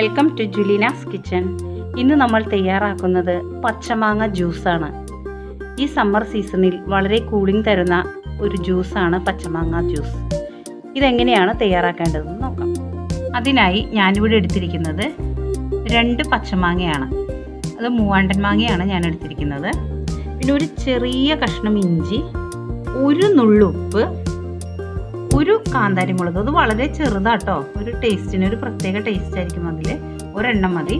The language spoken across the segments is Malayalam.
Welcome to Julina's kitchen. ഇന്ന് നമ്മൾ തയ്യാറാക്കുന്നത് പച്ചമാങ്ങ ജ്യൂസാണ്. ഈ സമ്മർ സീസണിൽ വളരെ കൂളിംഗ് തരുന്ന ഒരു ജ്യൂസാണ് പച്ചമാങ്ങ ജ്യൂസ്. ഇതെങ്ങനെയാണ് തയ്യാറാക്കേണ്ടതെന്ന് നോക്കാം. അതിനായി ഞാനിവിടെ എടുത്തിരിക്കുന്നത് 2 പച്ചമാങ്ങയാണ്. അത് മൂവാണ്ടൻ മാങ്ങയാണ് ഞാൻ എടുത്തിരിക്കുന്നത്. പിന്നെ ഒരു ചെറിയ കഷ്ണം ഇഞ്ചി, ഒരു നുള്ളുപ്പ്, ഒരു കാന്താരി മുളക്. അത് വളരെ ചെറുതാട്ടോ, ഒരു ടേസ്റ്റിന് ഒരു പ്രത്യേക ടേസ്റ്റ് ആയിരിക്കും. അതിൽ ഒരെണ്ണം മതി.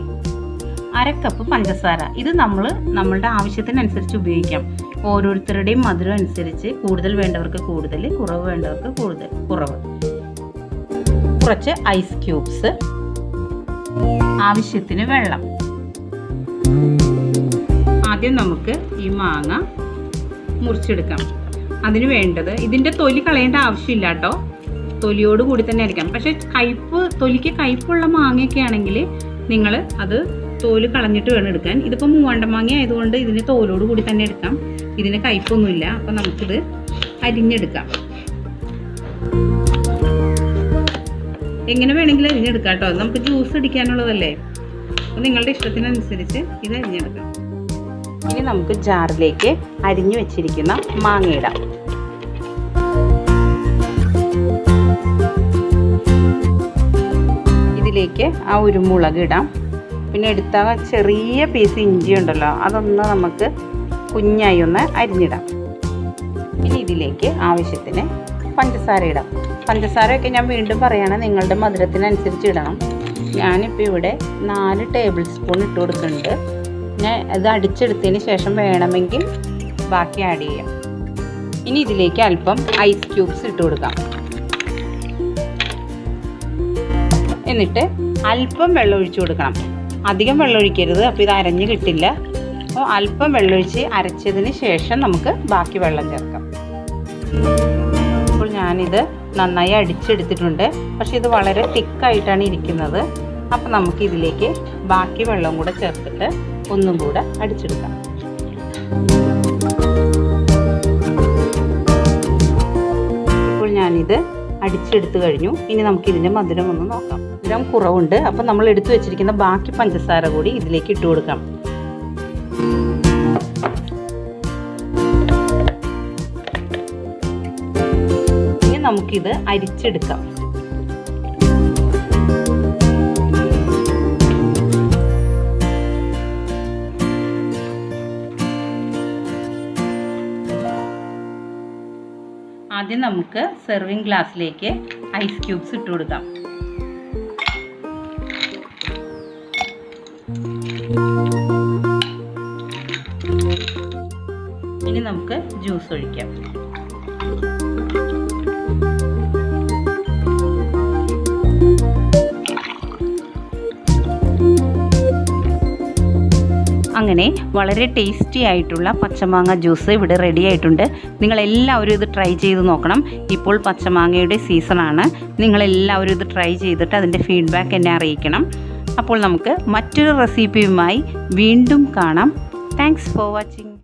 1/2 കപ്പ് പഞ്ചസാര. ഇത് നമ്മളുടെ ആവശ്യത്തിനനുസരിച്ച് ഉപയോഗിക്കാം. ഓരോരുത്തരുടെയും മധുരം അനുസരിച്ച് കൂടുതൽ വേണ്ടവർക്ക് കൂടുതൽ, കുറവ് വേണ്ടവർക്ക് കുറവ്. കുറച്ച് ഐസ് ക്യൂബ്സ്, ആവശ്യത്തിന് വെള്ളം. ആദ്യം നമുക്ക് ഈ മാങ്ങ മുറിച്ചെടുക്കാം. അതിന് വേണ്ടത്, ഇതിൻ്റെ തൊലി കളയേണ്ട ആവശ്യമില്ല കേട്ടോ, തൊലിയോട് കൂടി തന്നെ ആയിരിക്കാം. പക്ഷേ തൊലിക്ക് കയ്പുള്ള മാങ്ങയൊക്കെ ആണെങ്കിൽ നിങ്ങൾ അത് തോല് കളഞ്ഞിട്ട് വേണം എടുക്കാൻ. ഇതിപ്പോൾ മൂവാണ്ട മാങ്ങ ആയതുകൊണ്ട് ഇതിന് തോലോട് കൂടി തന്നെ എടുക്കാം. ഇതിന് കയ്പൊന്നുമില്ല. അപ്പം നമുക്കിത് അരിഞ്ഞെടുക്കാം. എങ്ങനെ വേണമെങ്കിലും അരിഞ്ഞെടുക്കാം കേട്ടോ, നമുക്ക് ജ്യൂസ് അടിക്കാനുള്ളതല്ലേ. അപ്പം നിങ്ങളുടെ ഇഷ്ടത്തിനനുസരിച്ച് ഇത് അരിഞ്ഞെടുക്കാം. ഇനി നമുക്ക് ജാറിലേക്ക് അരിഞ്ഞു വെച്ചിരിക്കുന്ന മാങ്ങ ഇടാം. ഇതിലേക്ക് ആ ഒരു മുളക് ഇടാം. പിന്നെ എടുത്ത ചെറിയ പീസ് ഇഞ്ചി ഉണ്ടല്ലോ, അതൊന്ന് നമുക്ക് കുഞ്ഞായി ഒന്ന് അരിഞ്ഞിടാം. ഇനി ഇതിലേക്ക് ആവശ്യത്തിന് പഞ്ചസാര ഇടാം. പഞ്ചസാരയൊക്കെ ഞാൻ വീണ്ടും പറയുകയാണ്, നിങ്ങളുടെ മധുരത്തിനനുസരിച്ച് ഇടണം. ഞാനിപ്പോൾ ഇവിടെ 4 ടേബിൾ സ്പൂൺ ഇട്ട് കൊടുക്കുന്നുണ്ട്. ഞാൻ ഇത് അടിച്ചെടുത്തതിന് ശേഷം വേണമെങ്കിൽ ബാക്കി ആഡ് ചെയ്യാം. ഇനി ഇതിലേക്ക് അല്പം ഐസ് ക്യൂബ്സ് ഇട്ട് കൊടുക്കാം. എന്നിട്ട് അല്പം വെള്ളം ഒഴിച്ചു കൊടുക്കണം. അധികം വെള്ളം ഒഴിക്കരുത്, അപ്പോൾ ഇത് അരഞ്ഞ് കിട്ടില്ല. അപ്പോൾ അല്പം വെള്ളമൊഴിച്ച് അരച്ചതിന് ശേഷം നമുക്ക് ബാക്കി വെള്ളം ചേർക്കാം. അപ്പോൾ ഞാനിത് നന്നായി അടിച്ചെടുത്തിട്ടുണ്ട്. പക്ഷേ ഇത് വളരെ തിക്കായിട്ടാണ് ഇരിക്കുന്നത്. അപ്പോൾ നമുക്ക് ഇതിലേക്ക് ബാക്കി വെള്ളം കൂടെ ചേർത്തിട്ട് ഒന്നും കൂടെ അടിച്ചെടുക്കാം. ഇപ്പോൾ ഞാനിത് അടിച്ചെടുത്ത് കഴിഞ്ഞു. ഇനി നമുക്കിതിൻ്റെ മധുരം ഒന്ന് നോക്കാം. മധുരം കുറവുണ്ട്, അപ്പോൾ നമ്മൾ എടുത്തു വെച്ചിരിക്കുന്ന ബാക്കി പഞ്ചസാര കൂടി ഇതിലേക്ക് ഇട്ട് കൊടുക്കാം. ഇനി നമുക്കിത് അരിച്ചെടുക്കാം. ആദ്യം നമുക്ക് സെർവിങ് ഗ്ലാസ്സിലേക്ക് ഐസ് ക്യൂബ്സ് ഇട്ട് കൊടുക്കാം. ഇനി നമുക്ക് ജ്യൂസ് ഒഴിക്കാം. അങ്ങനെ വളരെ ടേസ്റ്റി ആയിട്ടുള്ള പച്ചമാങ്ങ ജ്യൂസ് ഇവിടെ റെഡി ആയിട്ടുണ്ട്. നിങ്ങളെല്ലാവരും ഇത് ട്രൈ ചെയ്ത് നോക്കണം. ഇപ്പോൾ പച്ചമാങ്ങയുടെ സീസണാണ്. നിങ്ങളെല്ലാവരും ഇത് ട്രൈ ചെയ്തിട്ട് അതിൻ്റെ ഫീഡ്ബാക്ക് എന്നെ അറിയിക്കണം. അപ്പോൾ നമുക്ക് മറ്റൊരു റെസിപ്പിയുമായി വീണ്ടും കാണാം. Thanks for watching.